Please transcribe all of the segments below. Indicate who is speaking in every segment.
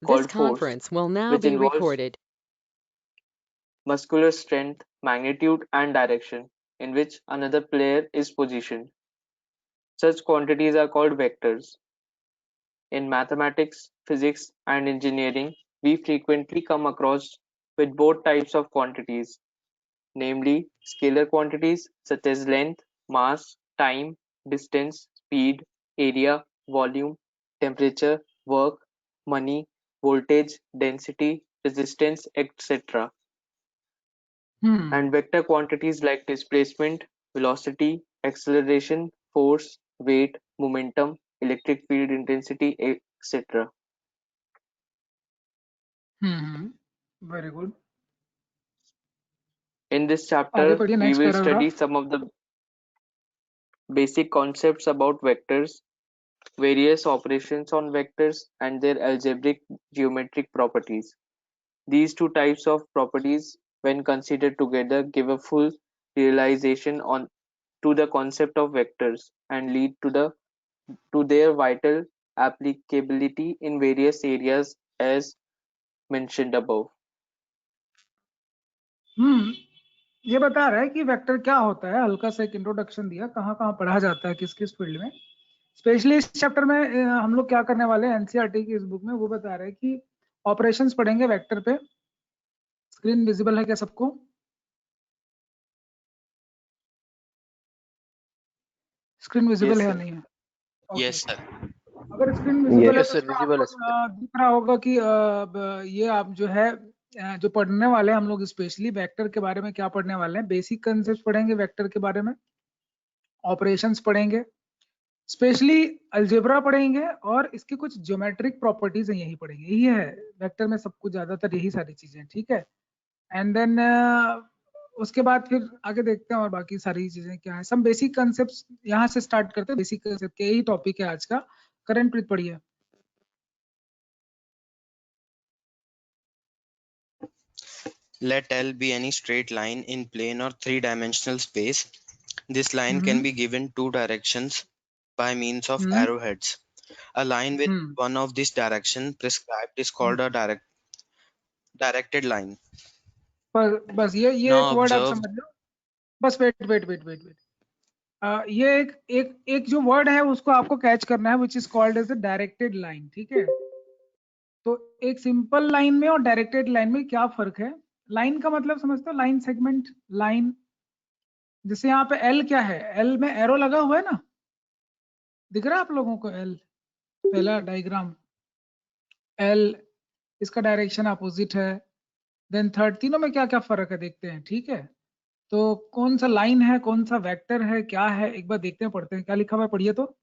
Speaker 1: called force, which involves muscular strength, magnitude, and direction in which another player is positioned. Such quantities are called vectors. In mathematics, physics, and engineering, we frequently come across with both types of quantities, namely scalar quantities such as length, mass, time, distance, speed, area, volume, temperature, work, money, voltage, density, resistance, etc. And vector quantities like displacement, velocity, acceleration, force, weight, momentum, electric field intensity, etc.
Speaker 2: Very good.
Speaker 1: In this
Speaker 2: आगे
Speaker 1: chapter,
Speaker 2: पढ़िए
Speaker 1: we
Speaker 2: next
Speaker 1: will study
Speaker 2: paragraph.
Speaker 1: some of the basic concepts about vectors, various operations on vectors, and their algebraic geometric properties. These two types of properties, when considered together, give a full realization to the concept of vectors and lead to their vital applicability in various areas as mentioned above.
Speaker 2: ये बता रहा है कि vector क्या होता है, हल्का सा एक इंट्रोडक्शन दिया, कहाँ कहाँ पढ़ा जाता है, किस किस फील्ड में। स्पेशली इस चैप्टर में हम लोग क्या करने वाले हैं, एनसीईआरटी की इस बुक में वो बता रहे हैं कि ऑपरेशंस पढ़ेंगे वेक्टर पे। स्क्रीन विजिबल है क्या सबको? स्क्रीन विजिबल है या नहीं है?
Speaker 3: Yes sir.
Speaker 2: अगर स्क्रीन विजिबल है
Speaker 4: Yes,
Speaker 2: तो
Speaker 4: sir, visible है।
Speaker 2: दिख रहा होगा कि ये आप जो है जो पढ़ने वाले हैं हम लोग स्पेशली वेक्टर के बारे में क्या पढ़ने वाले हैं, बेसिक कंसेप्ट पढ़ेंगे वेक्टर के बारे में, ऑपरेशंस पढ़ेंगे, स्पेशली अलजेब्रा पढ़ेंगे और इसकी कुछ ज्योमेट्रिक प्रॉपर्टीज हैं यही पढ़ेंगे। यही है वेक्टर में सब कुछ, ज्यादातर यही सारी चीजें, ठीक है। एंड देन उसके बाद फिर आगे देखते हैं और बाकी सारी चीजें क्या है। सब बेसिक कंसेप्ट यहाँ से स्टार्ट करते हैं, बेसिक कंसेप्ट के यही टॉपिक है आज का। करण प्रीत पढ़िए।
Speaker 3: Let L be any straight line in plane or three-dimensional space. This line can be given two directions by means of arrowheads. A line with one of this direction prescribed is called a directed line.
Speaker 2: बस ये
Speaker 3: Now
Speaker 2: एक word आप
Speaker 3: observe-
Speaker 2: समझ लो। बस wait ये एक जो word है उसको आपको कैच करना है, which is called as a directed line, ठीक है। तो एक सिंपल लाइन में और डायरेक्टेड लाइन में क्या फर्क है? लाइन का मतलब समझते हो, लाइन सेगमेंट लाइन। जैसे यहाँ पे एल क्या है, एल में एरो लगा हुआ है ना, दिख रहा है आप लोगों को एल? पहला डायग्राम एल, इसका डायरेक्शन अपोजिट है। देन थर्ड, तीनों में क्या क्या फर्क है देखते हैं, ठीक है। तो कौन सा लाइन है, कौन सा वेक्टर है, क्या है, एक बार देखते हैं, पढ़ते हैं क्या लिखा हुआ है, पढ़िए तो।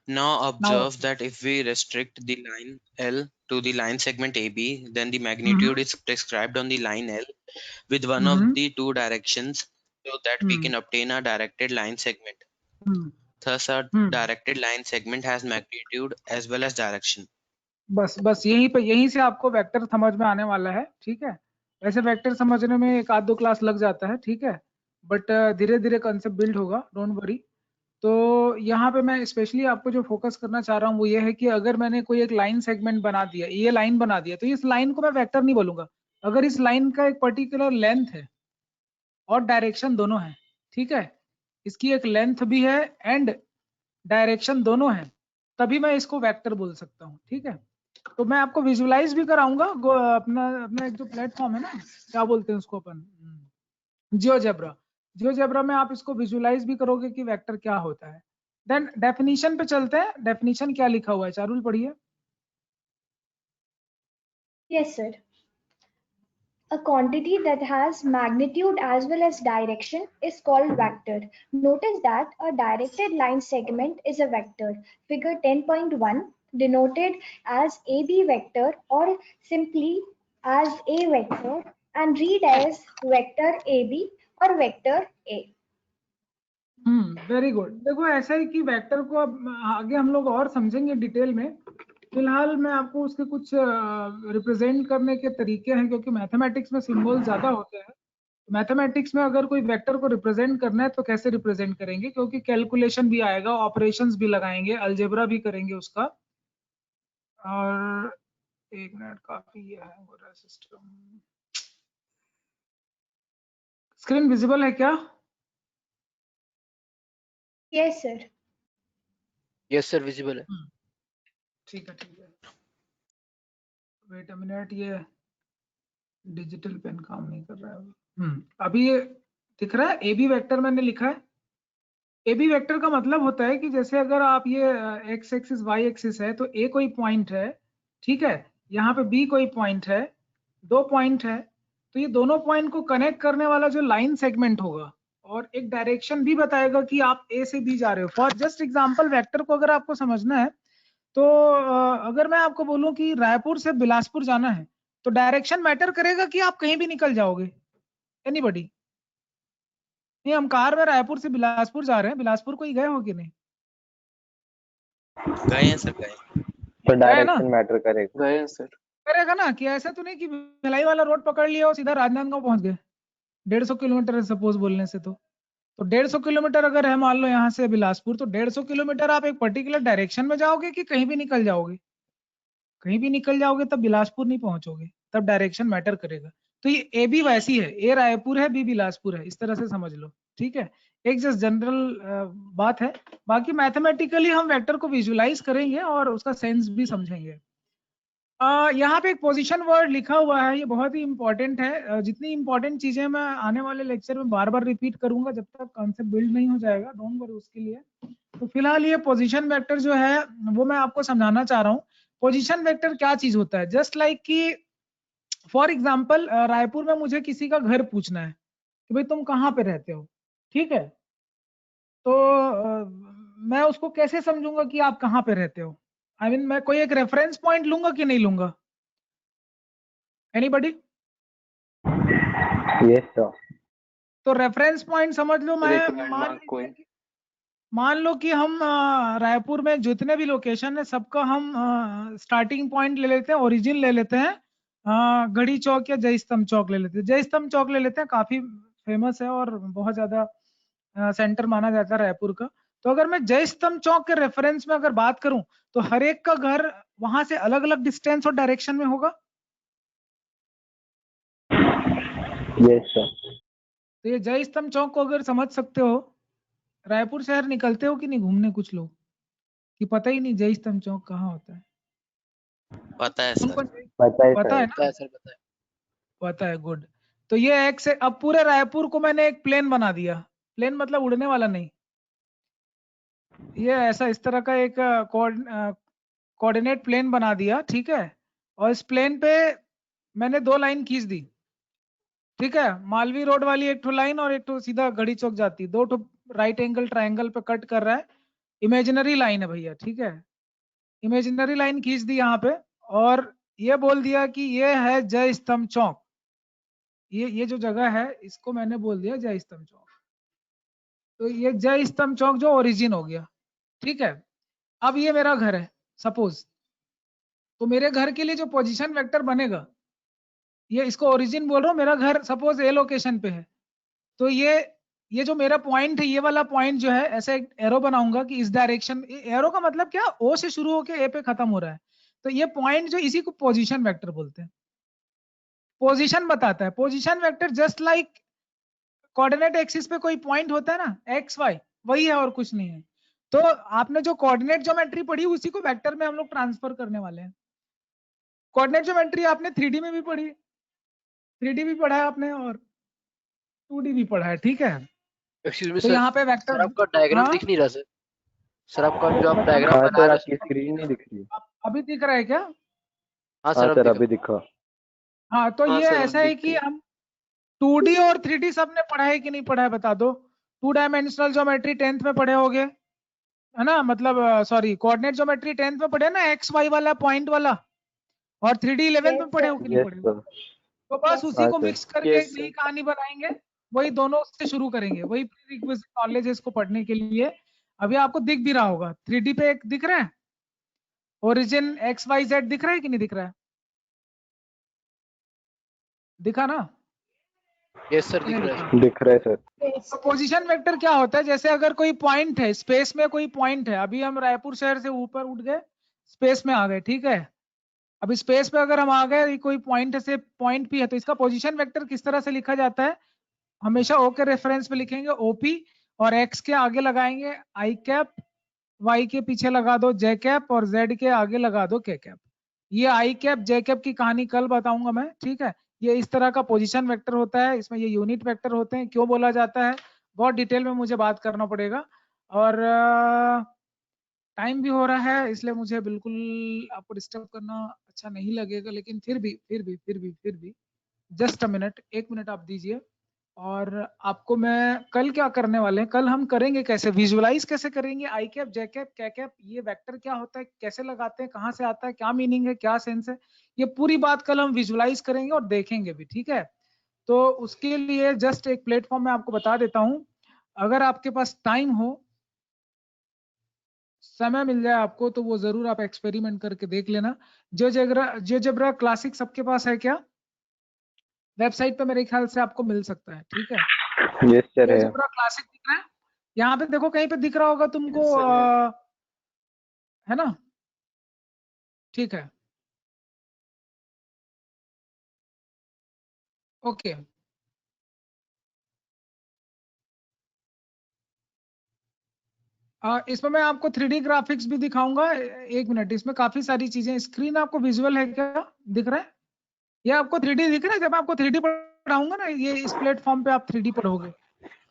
Speaker 3: Now observe that if we restrict the line L to the line segment AB, then the magnitude is prescribed on the line L with one of the two directions, so that we can obtain a directed line segment. Thus, a directed line segment has magnitude as well as direction.
Speaker 2: बस यहीं से आपको vector समझ में आने वाला है, ठीक है। वैसे वेक्टर समझने में एक आध दो क्लास लग जाता है, ठीक है, बट धीरे धीरे कंसेप्ट बिल्ड होगा, डोंट वरी। तो यहाँ पे मैं स्पेशली आपको जो फोकस करना चाह रहा हूँ वो ये है कि अगर मैंने कोई एक लाइन सेगमेंट बना दिया, ये लाइन बना दिया, तो इस लाइन को मैं वेक्टर नहीं बोलूंगा। अगर इस लाइन का एक पर्टिकुलर लेंथ है और डायरेक्शन दोनों है, ठीक है, इसकी एक लेंथ भी है एंड डायरेक्शन दोनों है, तभी मैं इसको वेक्टर बोल सकता हूँ, ठीक है। तो मैं आपको विजुअलाइज भी कराऊंगा, अपना एक जो प्लेटफॉर्म है ना, क्या बोलते हैं उसको अपन, जियोजेब्रा में आप इसको विजुअलाइज भी करोगे कि वेक्टर क्या होता है। देन डेफिनेशन पे चलते हैं, डेफिनेशन क्या लिखा हुआ है, चारुल पढ़िए।
Speaker 5: Yes, sir. A quantity that has magnitude as well as direction is called vector. Notice that a directed line segment is a vector. Figure 10.1 denoted as AB vector or simply as A vector and read as vector AB or vector A.
Speaker 2: Very good. देखो ऐसा है कि vector को अब आगे हम लोग और समझेंगे डिटेल में, फिलहाल मैं आपको उसके कुछ रिप्रेजेंट करने के तरीके हैं, क्योंकि मैथमेटिक्स में सिंबल ज्यादा होते हैं। मैथमेटिक्स में अगर कोई वेक्टर को रिप्रेजेंट करना है तो कैसे रिप्रेजेंट करेंगे, क्योंकि कैलकुलेशन भी आएगा, ऑपरेशंस भी लगाएंगे, अलजेब्रा भी करेंगे उसका, और 1 मिनट, काफी ये हैंग हो रहा है सिस्टम। स्क्रीन विजिबल है क्या?
Speaker 5: Yes sir.
Speaker 4: Yes sir, visible है।
Speaker 2: ठीक है ठीक है, वेट अ मिनट, ये डिजिटल पेन काम नहीं कर रहा है। अभी ये दिख रहा है, ए बी वेक्टर मैंने लिखा है। ए बी वेक्टर का मतलब होता है कि जैसे अगर आप ये एक्स एक्सिस वाई एक्सिस है, तो ए कोई पॉइंट है, ठीक है, यहाँ पे बी कोई पॉइंट है, 2 पॉइंट है, तो ये दोनों पॉइंट को कनेक्ट करने वाला जो लाइन सेगमेंट होगा और एक डायरेक्शन भी बताएगा कि आप ए से बी जा रहे हो। फॉर जस्ट एग्जांपल, वेक्टर को अगर आपको समझना है तो अगर मैं आपको बोलूं कि रायपुर से बिलासपुर जाना है, तो डायरेक्शन मैटर करेगा कि आप कहीं भी निकल जाओगे? एनीबॉडी? नहीं, हम कार में रायपुर से बिलासपुर जा रहे हैं, बिलासपुर को ही गए हो कि नहीं?
Speaker 3: गए हैं सर, गए।
Speaker 6: तो डायरेक्शन मैटर करेगा।
Speaker 1: गए हैं सर।
Speaker 2: करेगा ना, कि ऐसा तो नहीं कि भिलाई वाला रोड पकड़ लिया और सीधा राजनांदगांव पहुंच गए। 150 किलोमीटर है सपोज बोलने से, तो 150 किलोमीटर अगर है मान लो यहाँ से बिलासपुर, तो 150 किलोमीटर आप एक पर्टिकुलर डायरेक्शन में जाओगे कि कहीं भी निकल जाओगे? कहीं भी निकल जाओगे तब बिलासपुर नहीं पहुंचोगे, तब डायरेक्शन मैटर करेगा। तो ये ए बी वैसी है, ए रायपुर है, बी बिलासपुर है, इस तरह से समझ लो, ठीक है। एक जस्ट जनरल बात है, बाकी मैथमेटिकली हम वेक्टर को विजुलाइज करेंगे और उसका सेंस भी समझेंगे। यहाँ पे एक पोजीशन वर्ड लिखा हुआ है, ये बहुत ही इंपॉर्टेंट है। जितनी इंपॉर्टेंट चीजें मैं आने वाले लेक्चर में बार बार रिपीट करूंगा जब तक कॉन्सेप्ट बिल्ड नहीं हो जाएगा, डोंट वरी उसके लिए। तो फिलहाल ये पोजीशन वेक्टर जो है वो मैं आपको समझाना चाह रहा हूँ। पोजीशन वेक्टर क्या चीज होता है? जस्ट लाइक कि फॉर एग्जाम्पल रायपुर में मुझे किसी का घर पूछना है कि भाई तुम कहाँ पे रहते हो, ठीक है, तो मैं उसको कैसे समझूंगा कि आप कहाँ पे रहते हो? आई मीन मैं कोई एक रेफरेंस पॉइंट लूंगा कि नहीं लूंगा? एनीबॉडी?
Speaker 6: Yes sir.
Speaker 2: तो रेफरेंस पॉइंट समझ लो, मैं
Speaker 1: Recommend mark कोई।
Speaker 2: मान लो कि हम रायपुर में जितने भी लोकेशन है सबका हम स्टार्टिंग पॉइंट ले लेते हैं, ओरिजिन ले लेते हैं, गढ़ी चौक या जय स्तंभ चौक ले लेते हैं। जय स्तंभ चौक ले लेते हैं, काफी फेमस है और बहुत ज्यादा सेंटर माना जाता है रायपुर का। तो अगर मैं जय स्तंभ चौक के रेफरेंस में अगर बात करूं, तो हर एक का घर वहां से अलग अलग डिस्टेंस और डायरेक्शन में होगा।
Speaker 6: Yes sir.
Speaker 2: तो ये जय स्तंभ चौक को अगर समझ सकते हो, रायपुर शहर निकलते हो कि नहीं घूमने कुछ लोग, कि पता ही नहीं जय स्तंभ चौक कहाँ होता है?
Speaker 3: पता है
Speaker 2: उनको
Speaker 3: सर।
Speaker 6: पता है
Speaker 2: पता है
Speaker 6: सर।
Speaker 2: ना?
Speaker 4: सर बताए।
Speaker 2: पता है, गुड। तो ये एक से अब पूरे रायपुर को मैंने एक प्लेन बना दिया। प्लेन मतलब उड़ने वाला नहीं, ये ऐसा इस तरह का एक कोऑर्डिनेट प्लेन बना दिया, ठीक है। और इस प्लेन पे मैंने 2 लाइन खींच दी, ठीक है। मालवी रोड वाली एक ठो लाइन और एक ठो सीधा गढ़ी चौक जाती, 2 ठो राइट एंगल ट्रायंगल पे कट कर रहा है। इमेजिनरी लाइन है भैया, ठीक है। इमेजिनरी लाइन खींच दी यहाँ पे और ये बोल दिया कि ये है जय स्तंभ चौक। ये जो जगह है इसको मैंने बोल दिया जय स्तंभ चौक। तो ये जय स्तंभ चौक जो ओरिजिन हो गया, ठीक है। अब ये मेरा घर है सपोज, तो मेरे घर के लिए जो पोजीशन वेक्टर बनेगा, ये इसको ओरिजिन बोल रहा हूँ, मेरा घर सपोज ए लोकेशन पे है, तो ये जो मेरा पॉइंट है, ये वाला पॉइंट जो है, ऐसे एक एरो बनाऊंगा कि इस डायरेक्शन, एरो का मतलब क्या, ओ से शुरू होकर ए पे खत्म हो रहा है, तो ये पॉइंट जो, इसी को पोजीशन वेक्टर बोलते हैं। पोजीशन बताता है। Position vector just like coordinate axis पे कोई पॉइंट होता है ना, एक्स वाई, वही है और कुछ नहीं है। तो आपने जो कोऑर्डिनेट ज्योमेट्री पढ़ी उसी को वेक्टर में हम लोग ट्रांसफर करने वाले हैं। कोऑर्डिनेट ज्योमेट्री आपने 3D में भी पढ़ी, 3D भी पढ़ा है आपने और 2D भी पढ़ा है, ठीक है।
Speaker 4: एक्सक्यूज मी
Speaker 2: तो
Speaker 4: सर,
Speaker 2: यहाँ पे वेक्टर,
Speaker 4: सर आपका डायग्राम
Speaker 2: हाँ?
Speaker 4: दिख नहीं रहा सर। सर आपका जो आप डायग्राम
Speaker 6: हाँ
Speaker 4: बना
Speaker 6: सर,
Speaker 4: रहे
Speaker 6: आपकी स्क्रीन नहीं दिख रही।
Speaker 2: अभी दिख रहा है क्या?
Speaker 4: हाँ
Speaker 6: हाँ
Speaker 4: सर
Speaker 6: सर,
Speaker 4: अब
Speaker 6: अभी दिखा।
Speaker 2: हाँ, तो
Speaker 1: हाँ
Speaker 2: ये
Speaker 1: सर, अब
Speaker 2: ऐसा है
Speaker 1: दिख
Speaker 2: कि
Speaker 1: रही है।
Speaker 2: हम 2D और 3D सबने पढ़ा है कि नहीं पढ़ा है बता दो। 2 डायमेंशनल ज्योमेट्री 10th में पढ़े होगे, है ना, मतलब सॉरी, कोऑर्डिनेट ज्योमेट्री 10th में पढ़े ना, एक्स वाई वाला पॉइंट वाला, और 3D 11th में
Speaker 5: Yes,
Speaker 2: पढ़े
Speaker 5: sir.
Speaker 2: हो कि नहीं
Speaker 6: यस
Speaker 2: पढ़े हो?
Speaker 6: सर।
Speaker 2: तो बस
Speaker 5: Yes,
Speaker 2: उसी
Speaker 6: हाँ
Speaker 2: को
Speaker 6: सर।
Speaker 2: मिक्स करके
Speaker 1: Yes,
Speaker 2: एक नई
Speaker 1: sir.
Speaker 2: कहानी बनाएंगे, वही दोनों से शुरू करेंगे, वही प्रीरिक्विजिट नॉलेज है इसको पढ़ने के लिए। अभी आपको दिख भी रहा होगा 3D पे, एक दिख रहा है ओरिजिन एक्स वाई जेड, दिख रहा है कि नहीं दिख रहा है? दिखा ना?
Speaker 4: यस सर दिख रहा है।
Speaker 6: दिख रहा है सर।
Speaker 5: yes,
Speaker 2: तो पोजीशन वेक्टर क्या होता है? जैसे अगर कोई पॉइंट है, स्पेस में कोई पॉइंट है, अभी हम रायपुर शहर से ऊपर उठ गए, स्पेस में आ गए, ठीक है। अभी स्पेस पे अगर हम आ गए, कोई पॉइंट से पॉइंट भी है, तो इसका पोजीशन वेक्टर किस तरह से लिखा जाता है? हमेशा ओ के रेफरेंस पे लिखेंगे ओपी, और एक्स के आगे लगाएंगे आई कैप, वाई के पीछे लगा दो जे कैप, और जेड के आगे लगा दो के कैप। ये आई कैप जे कैप की कहानी कल बताऊंगा मैं, ठीक है। ये इस तरह का पोजीशन वेक्टर होता है, इसमें ये यूनिट वेक्टर होते हैं। क्यों बोला जाता है बहुत डिटेल में मुझे बात करना पड़ेगा, और टाइम भी हो रहा है, इसलिए मुझे बिल्कुल आपको डिस्टर्ब करना अच्छा नहीं लगेगा, लेकिन फिर भी जस्ट अ मिनट, 1 मिनट आप दीजिए। और आपको मैं कल क्या करने वाले हैं, कल हम करेंगे कैसे विजुअलाइज कैसे करेंगे आई कैप जे कैप के कैप, ये वेक्टर क्या होता है, कैसे लगाते हैं, कहाँ से आता है, क्या मीनिंग है, क्या सेंस है, ये पूरी बात कल हम विजुअलाइज करेंगे और देखेंगे भी, ठीक है। तो उसके लिए जस्ट एक प्लेटफॉर्म में आपको बता देता हूँ, अगर आपके पास टाइम हो, समय मिल जाए आपको, तो वो जरूर आप एक्सपेरिमेंट करके देख लेना। जियोजेब्रा क्लासिक सबके पास है क्या? वेबसाइट पे मेरे ख्याल से आपको मिल सकता है, ठीक है।
Speaker 6: यस सर है।
Speaker 2: जियोजेब्रा क्लासिक दिख रहा है यहाँ पे, देखो कहीं पे दिख रहा होगा तुमको, है ना? ठीक है, ओके। इसमें मैं आपको 3D ग्राफिक्स भी दिखाऊंगा, 1 मिनट। इसमें काफी सारी चीजें, स्क्रीन आपको विजुअल है क्या, दिख रहा है? ये आपको 3D दिख रहा है? जब मैं आपको 3D पढ़ाऊंगा ना, ये इस प्लेटफॉर्म पे आप 3D पढ़ोगे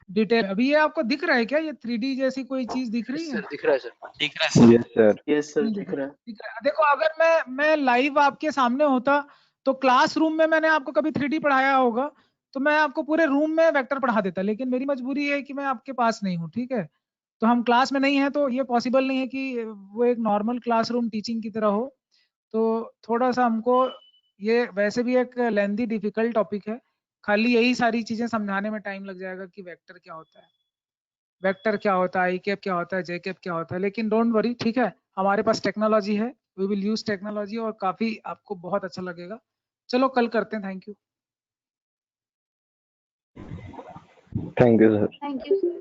Speaker 2: डिटेल। अभी ये आपको दिख रहा है क्या, ये 3D जैसी कोई चीज दिख रही है?
Speaker 4: सर दिख रहा है सर।
Speaker 3: दिख रहा है sir.
Speaker 6: Yes sir.
Speaker 1: Yes sir,
Speaker 2: नहीं
Speaker 1: दिख रहा है।
Speaker 2: दिख रहा है। देखो अगर मैं लाइव आपके सामने होता, तो क्लासरूम में मैंने आपको कभी 3D पढ़ाया होगा, तो मैं आपको पूरे रूम में वेक्टर पढ़ा देता, लेकिन मेरी मजबूरी है कि मैं आपके पास नहीं हूँ, ठीक है। तो हम क्लास में नहीं है, तो ये पॉसिबल नहीं है कि वो एक नॉर्मल क्लासरूम टीचिंग की तरह हो। तो थोड़ा सा हमको, ये वैसे भी एक लेंदी डिफिकल्ट टॉपिक है, खाली यही सारी चीजें समझाने में टाइम लग जाएगा कि वेक्टर क्या होता है, वेक्टर क्या होता है, आई कैप क्या होता है, जे कैप क्या होता है। लेकिन डोंट वरी, ठीक है, हमारे पास टेक्नोलॉजी है, वी विल यूज टेक्नोलॉजी, और काफी आपको बहुत अच्छा लगेगा। चलो कल करते हैं, thank you.
Speaker 6: Thank you sir.
Speaker 5: Thank you, sir.